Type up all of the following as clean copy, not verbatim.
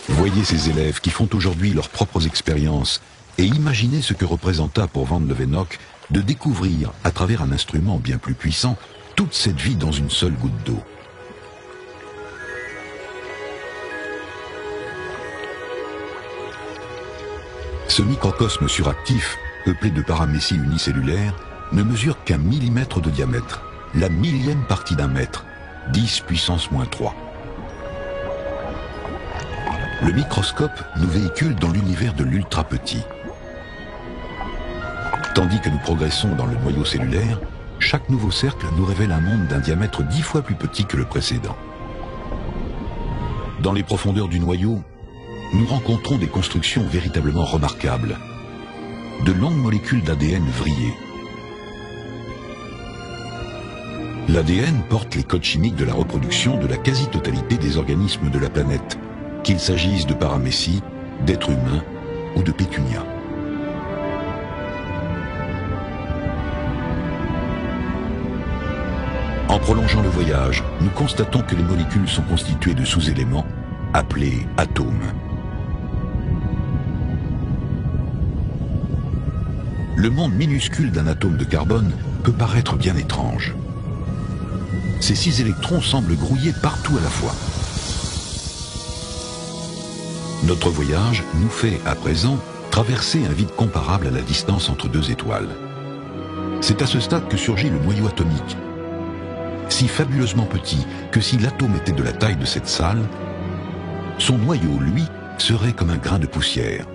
Voyez ces élèves qui font aujourd'hui leurs propres expériences et imaginez ce que représenta pour Van Leeuwenhoek de découvrir, à travers un instrument bien plus puissant, toute cette vie dans une seule goutte d'eau. Ce microcosme suractif, peuplé de paramécies unicellulaires, ne mesure qu'un millimètre de diamètre, la millième partie d'un mètre, 10 puissance moins 3. Le microscope nous véhicule dans l'univers de l'ultra petit. Tandis que nous progressons dans le noyau cellulaire, chaque nouveau cercle nous révèle un monde d'un diamètre 10 fois plus petit que le précédent. Dans les profondeurs du noyau, nous rencontrons des constructions véritablement remarquables. De longues molécules d'ADN vrillées. L'ADN porte les codes chimiques de la reproduction de la quasi-totalité des organismes de la planète, qu'il s'agisse de paramécies, d'êtres humains ou de pétunia. En prolongeant le voyage, nous constatons que les molécules sont constituées de sous-éléments appelés atomes. Le monde minuscule d'un atome de carbone peut paraître bien étrange. Ces 6 électrons semblent grouiller partout à la fois. Notre voyage nous fait, à présent, traverser un vide comparable à la distance entre 2 étoiles. C'est à ce stade que surgit le noyau atomique. Si fabuleusement petit que si l'atome était de la taille de cette salle, son noyau, lui, serait comme un grain de poussière.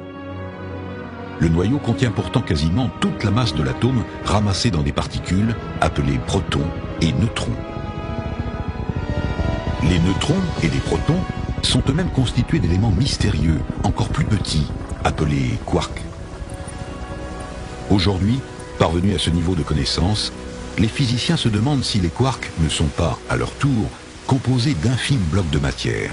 Le noyau contient pourtant quasiment toute la masse de l'atome ramassée dans des particules appelées protons et neutrons. Les neutrons et les protons sont eux-mêmes constitués d'éléments mystérieux, encore plus petits, appelés quarks. Aujourd'hui, parvenus à ce niveau de connaissance, les physiciens se demandent si les quarks ne sont pas, à leur tour, composés d'infimes blocs de matière.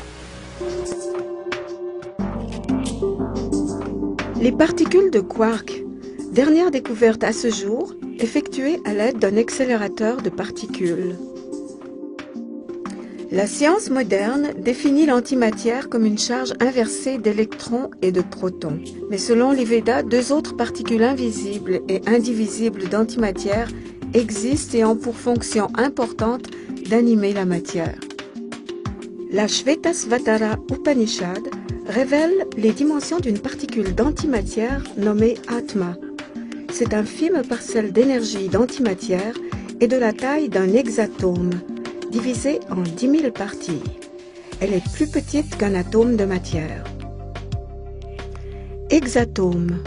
Les particules de quark, dernière découverte à ce jour, effectuée à l'aide d'un accélérateur de particules. La science moderne définit l'antimatière comme une charge inversée d'électrons et de protons. Mais selon les Védas, 2 autres particules invisibles et indivisibles d'antimatière existent et ont pour fonction importante d'animer la matière. La Shvetasvatara Upanishad révèle les dimensions d'une particule d'antimatière nommée Atma. C'est un infime parcelle d'énergie d'antimatière et de la taille d'un hexatome, divisé en 10 000 parties. Elle est plus petite qu'un atome de matière. Hexatome.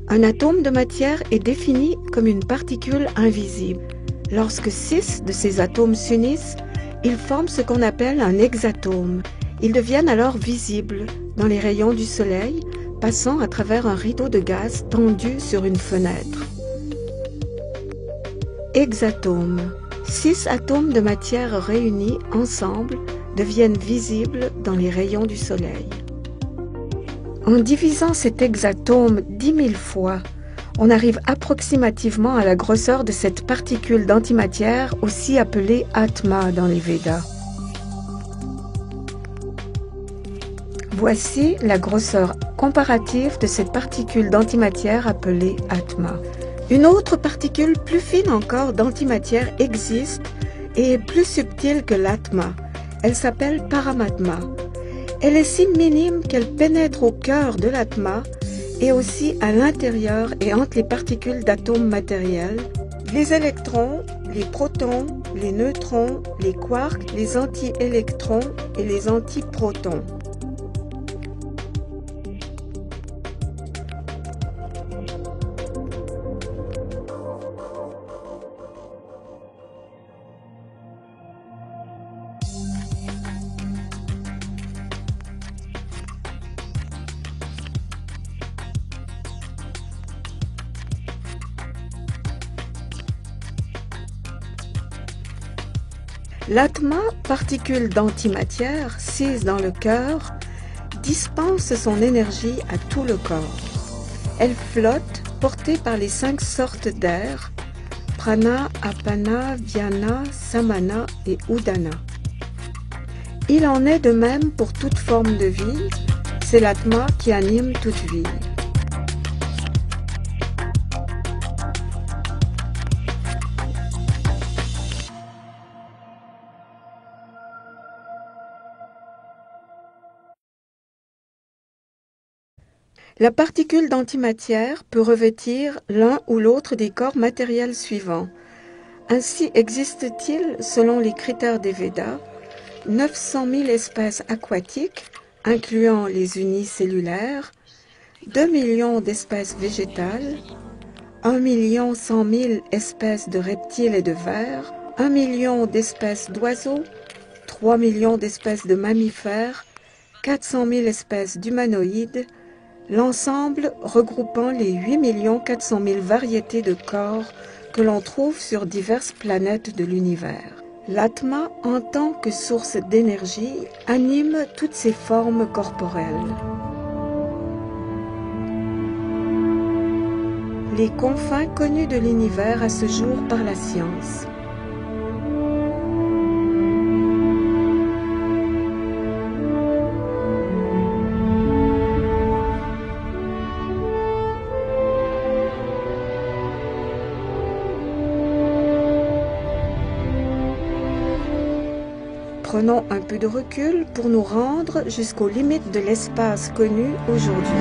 Un atome de matière est défini comme une particule invisible. Lorsque 6 de ces atomes s'unissent, ils forment ce qu'on appelle un hexatome. Ils deviennent alors visibles dans les rayons du soleil, passant à travers un rideau de gaz tendu sur une fenêtre. Hexatome. 6 atomes de matière réunis ensemble deviennent visibles dans les rayons du soleil. En divisant cet hexatome 10 000 fois, on arrive approximativement à la grosseur de cette particule d'antimatière, aussi appelée Atma dans les Védas. Voici la grosseur comparative de cette particule d'antimatière appelée Atma. Une autre particule plus fine encore d'antimatière existe et est plus subtile que l'Atma. Elle s'appelle Paramatma. Elle est si minime qu'elle pénètre au cœur de l'Atma et aussi à l'intérieur et entre les particules d'atomes matériels, les électrons, les protons, les neutrons, les quarks, les antiélectrons et les antiprotons. L'atma, particule d'antimatière, sise dans le cœur, dispense son énergie à tout le corps. Elle flotte, portée par les 5 sortes d'air, prana, apana, vyana, samana et udana. Il en est de même pour toute forme de vie, c'est l'atma qui anime toute vie. La particule d'antimatière peut revêtir l'un ou l'autre des corps matériels suivants. Ainsi existe-t-il, selon les critères des Védas, 900 000 espèces aquatiques, incluant les unicellulaires, 2 millions d'espèces végétales, 1 100 000 espèces de reptiles et de vers, 1 million d'espèces d'oiseaux, 3 millions d'espèces de mammifères, 400 000 espèces d'humanoïdes, l'ensemble regroupant les 8 400 000 variétés de corps que l'on trouve sur diverses planètes de l'univers. L'Atma, en tant que source d'énergie, anime toutes ces formes corporelles. Les confins connus de l'univers à ce jour par la science. Prenons un peu de recul pour nous rendre jusqu'aux limites de l'espace connu aujourd'hui.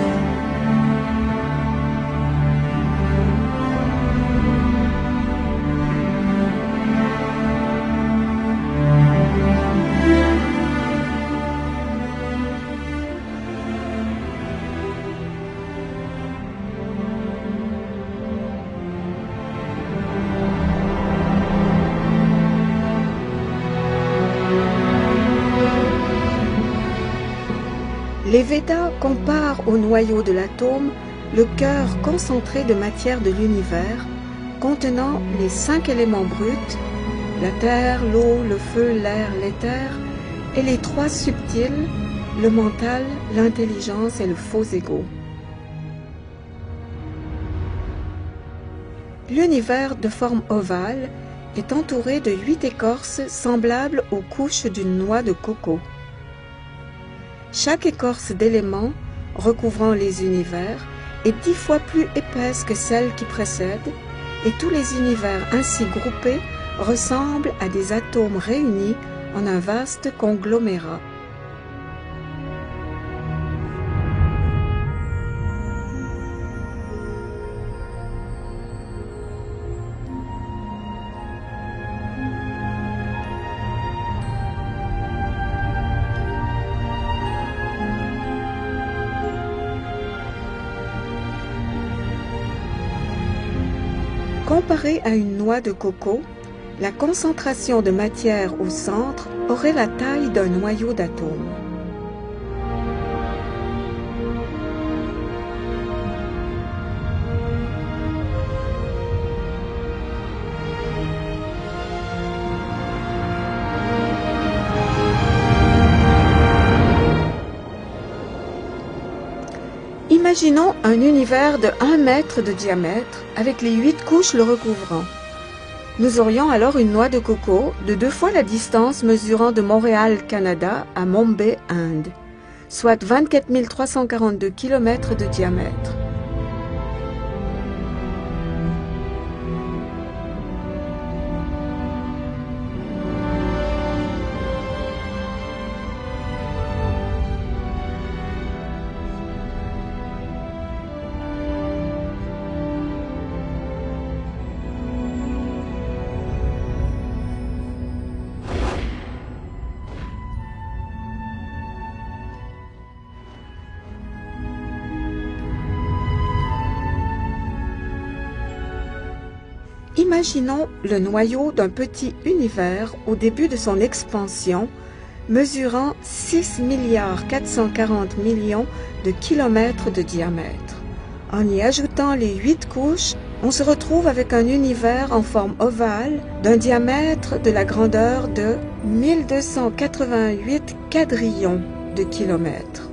Les Védas comparent au noyau de l'atome le cœur concentré de matière de l'univers, contenant les 5 éléments bruts, la terre, l'eau, le feu, l'air, l'éther, et les 3 subtils, le mental, l'intelligence et le faux ego. L'univers de forme ovale est entouré de 8 écorces semblables aux couches d'une noix de coco. Chaque écorce d'éléments recouvrant les univers est 10 fois plus épaisse que celle qui précède, et tous les univers ainsi groupés ressemblent à des atomes réunis en un vaste conglomérat. Comparée à une noix de coco, la concentration de matière au centre aurait la taille d'un noyau d'atome. Imaginons un univers de 1 mètre de diamètre avec les 8 couches le recouvrant. Nous aurions alors une noix de coco de 2 fois la distance mesurant de Montréal, Canada à Mumbai, Inde, soit 24 342 km de diamètre. Imaginons le noyau d'un petit univers au début de son expansion, mesurant 6 440 millions de kilomètres de diamètre. En y ajoutant les 8 couches, on se retrouve avec un univers en forme ovale d'un diamètre de la grandeur de 1288 quadrillions de kilomètres.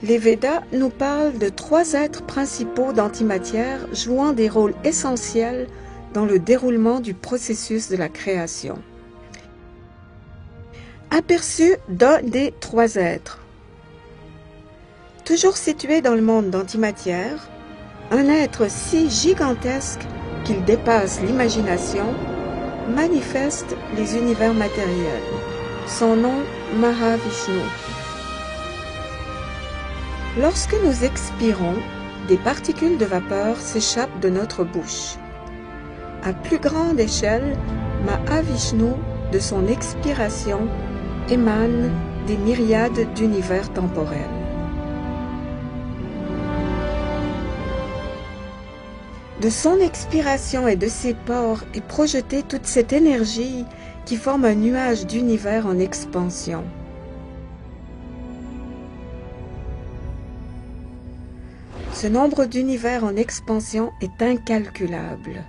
Les Védas nous parlent de 3 êtres principaux d'antimatière jouant des rôles essentiels dans le déroulement du processus de la création. Aperçu d'un des 3 êtres. Toujours situé dans le monde d'antimatière, un être si gigantesque qu'il dépasse l'imagination manifeste les univers matériels. Son nom, Mahavishnu. Lorsque nous expirons, des particules de vapeur s'échappent de notre bouche. À plus grande échelle, Mahavishnu, de son expiration, émane des myriades d'univers temporels. De son expiration et de ses pores est projetée toute cette énergie qui forme un nuage d'univers en expansion. Ce nombre d'univers en expansion est incalculable.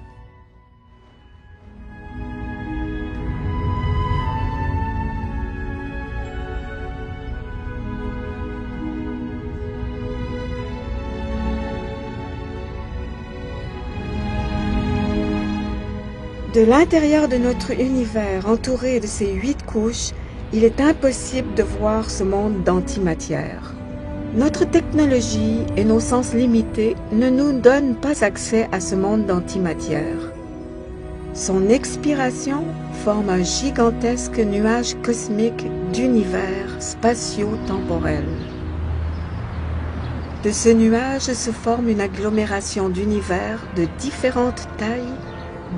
De l'intérieur de notre univers, entouré de ces 8 couches, il est impossible de voir ce monde d'antimatière. Notre technologie et nos sens limités ne nous donnent pas accès à ce monde d'antimatière. Son expiration forme un gigantesque nuage cosmique d'univers spatio-temporels. De ce nuage se forme une agglomération d'univers de différentes tailles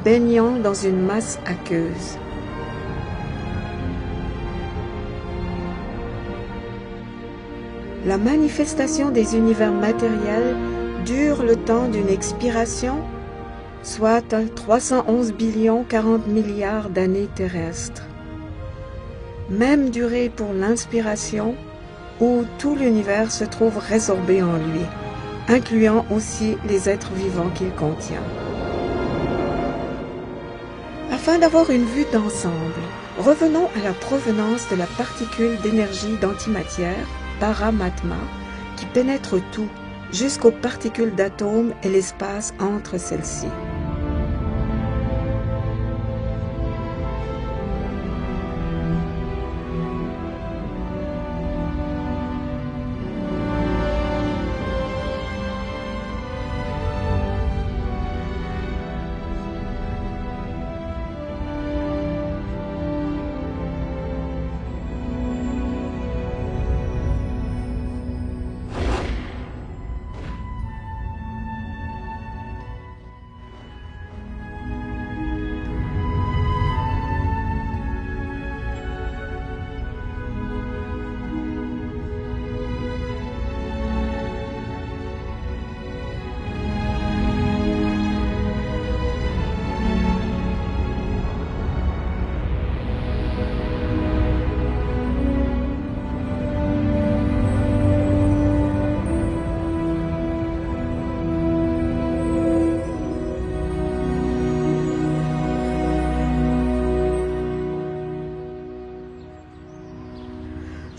baignant dans une masse aqueuse. La manifestation des univers matériels dure le temps d'une expiration, soit 311 billions 40 milliards d'années terrestres. Même durée pour l'inspiration, où tout l'univers se trouve résorbé en lui, incluant aussi les êtres vivants qu'il contient. Afin d'avoir une vue d'ensemble, revenons à la provenance de la particule d'énergie d'antimatière, Paramatma, qui pénètre tout, jusqu'aux particules d'atomes et l'espace entre celles-ci.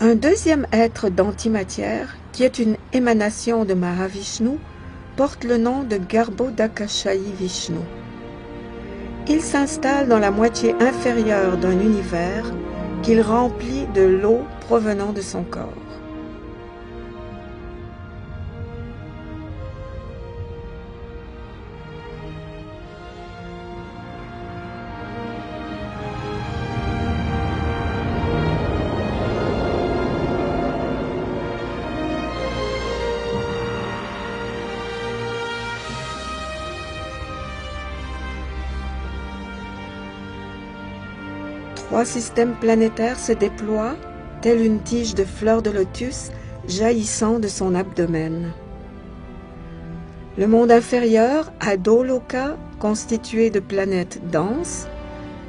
Un deuxième être d'antimatière, qui est une émanation de Mahavishnu, porte le nom de Garbhodakashayi Vishnu. Il s'installe dans la moitié inférieure d'un univers qu'il remplit de l'eau provenant de son corps. Trois systèmes planétaires se déploient telle une tige de fleurs de lotus jaillissant de son abdomen. Le monde inférieur, Adoloka, constitué de planètes denses.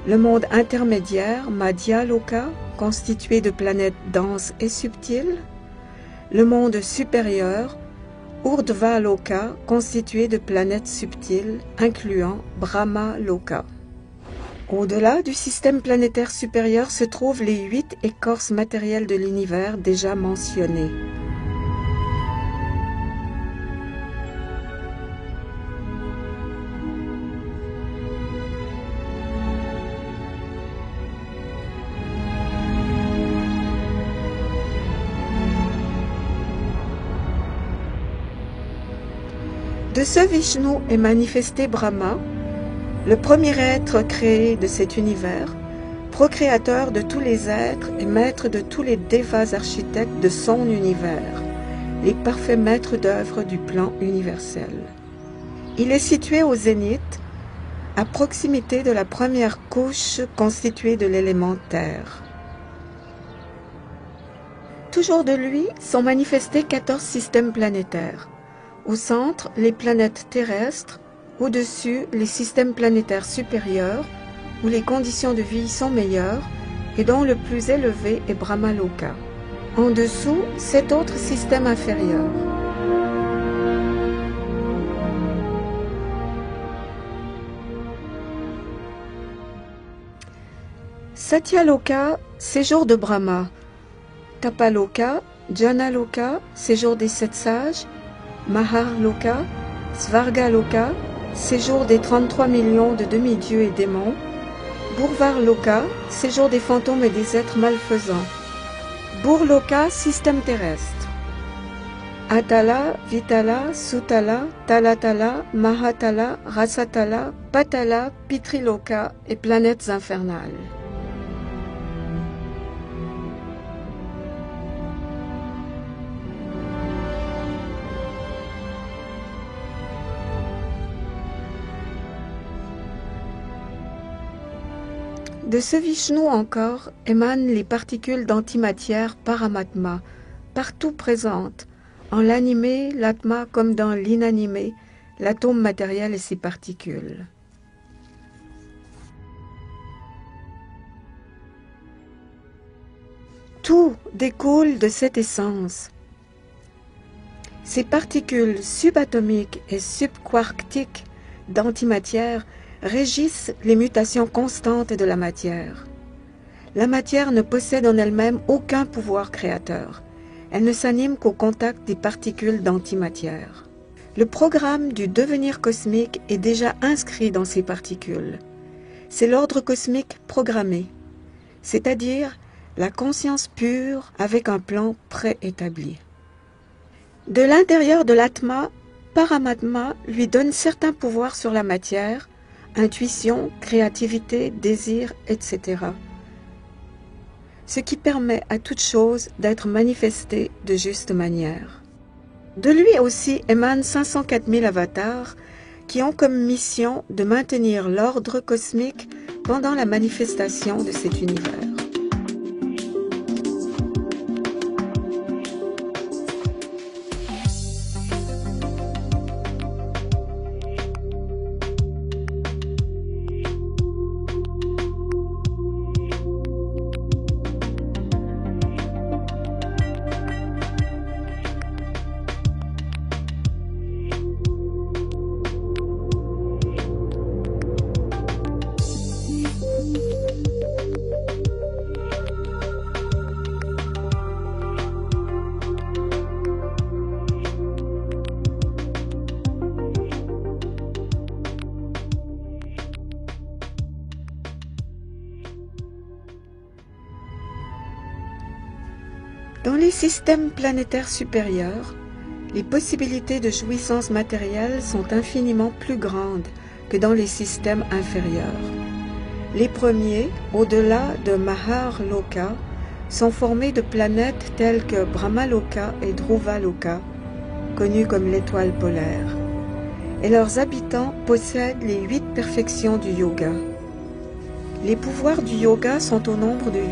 Le monde intermédiaire, Madhyaloka, constitué de planètes denses et subtiles. Le monde supérieur, Urdhva-loka, constitué de planètes subtiles, incluant Brahma-loka. Au-delà du système planétaire supérieur se trouvent les 8 écorces matérielles de l'univers déjà mentionnées. De ce Vishnu est manifesté Brahma, le premier être créé de cet univers, procréateur de tous les êtres et maître de tous les devas architectes de son univers, les parfaits maîtres d'œuvre du plan universel. Il est situé au zénith, à proximité de la première couche constituée de l'élément terre. Toujours de lui sont manifestés 14 systèmes planétaires. Au centre, les planètes terrestres, au-dessus, les systèmes planétaires supérieurs, où les conditions de vie sont meilleures, et dont le plus élevé est Brahmaloka. En dessous, 7 autres systèmes inférieurs. Satyaloka, séjour de Brahma. Tapaloka, Janaloka, séjour des 7 sages. Maharloka, Svargaloka, séjour des 33 millions de demi-dieux et démons. Burvarloka, séjour des fantômes et des êtres malfaisants. Burloka, système terrestre. Atala, Vitala, Sutala, Talatala, Mahatala, Rasatala, Patala, Pitriloka et planètes infernales. De ce Vishnu encore émanent les particules d'antimatière Paramatma, partout présentes, en l'animé, l'atma comme dans l'inanimé, l'atome matériel et ses particules. Tout découle de cette essence. Ces particules subatomiques et subquartiques d'antimatière régissent les mutations constantes de la matière. La matière ne possède en elle-même aucun pouvoir créateur. Elle ne s'anime qu'au contact des particules d'antimatière. Le programme du devenir cosmique est déjà inscrit dans ces particules. C'est l'ordre cosmique programmé, c'est-à-dire la conscience pure avec un plan préétabli. De l'intérieur de l'Atma, Paramatma lui donne certains pouvoirs sur la matière, intuition, créativité, désir, etc. Ce qui permet à toute chose d'être manifestée de juste manière. De lui aussi émanent 504 000 avatars qui ont comme mission de maintenir l'ordre cosmique pendant la manifestation de cet univers. Dans les systèmes planétaires supérieurs, les possibilités de jouissance matérielle sont infiniment plus grandes que dans les systèmes inférieurs. Les premiers, au-delà de Maharloka, sont formés de planètes telles que Brahmaloka et Dhruvaloka, connues comme l'étoile polaire, et leurs habitants possèdent les 8 perfections du yoga. Les pouvoirs du yoga sont au nombre de 8,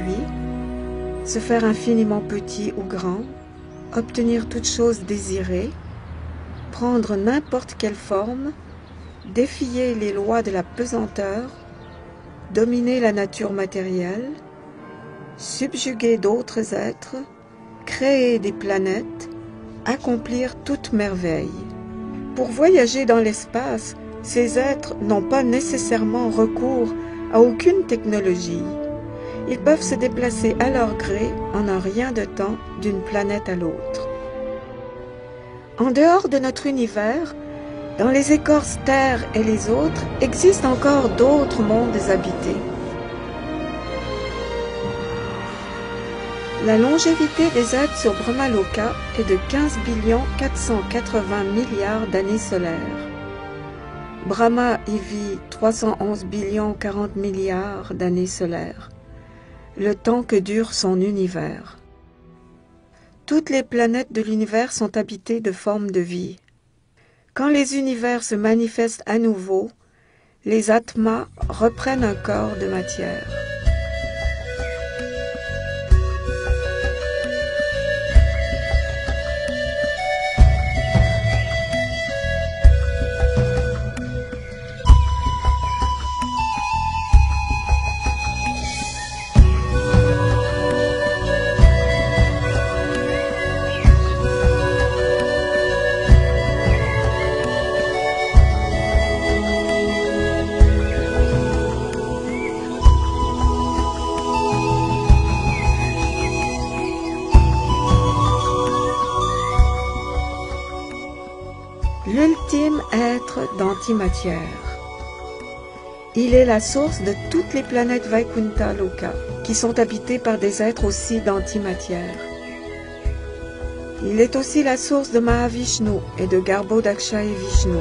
se faire infiniment petit ou grand, obtenir toute chose désirée, prendre n'importe quelle forme, défier les lois de la pesanteur, dominer la nature matérielle, subjuguer d'autres êtres, créer des planètes, accomplir toute merveille. Pour voyager dans l'espace, ces êtres n'ont pas nécessairement recours à aucune technologie. Ils peuvent se déplacer à leur gré en un rien de temps d'une planète à l'autre. En dehors de notre univers, dans les écorces terre et les autres, existent encore d'autres mondes habités. La longévité des êtres sur Brahmaloka est de 15 480 milliards d'années solaires. Brahma y vit 311 40 milliards d'années solaires, le temps que dure son univers. Toutes les planètes de l'univers sont habitées de formes de vie. Quand les univers se manifestent à nouveau, les atmas reprennent un corps de matière. L'ultime être d'antimatière. Il est la source de toutes les planètes Vaikuntha Loka, qui sont habitées par des êtres aussi d'antimatière. Il est aussi la source de Mahavishnu et de Garbhodaksha et Vishnu.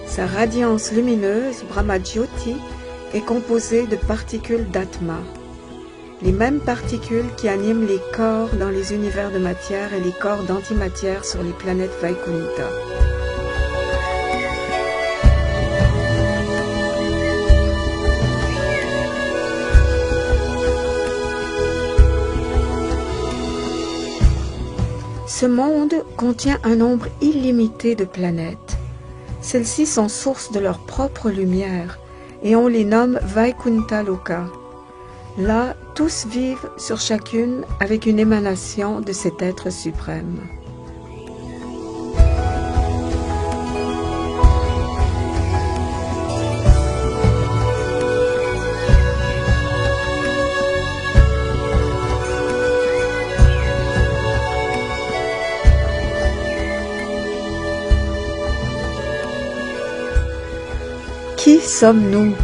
Sa radiance lumineuse, Brahma-jyoti, est composée de particules d'Atma, les mêmes particules qui animent les corps dans les univers de matière et les corps d'antimatière sur les planètes Vaikuntha. Ce monde contient un nombre illimité de planètes. Celles-ci sont source de leur propre lumière, et on les nomme Vaikuntha Loka. Là, tous vivent sur chacune avec une émanation de cet être suprême. Qui sommes-nous ?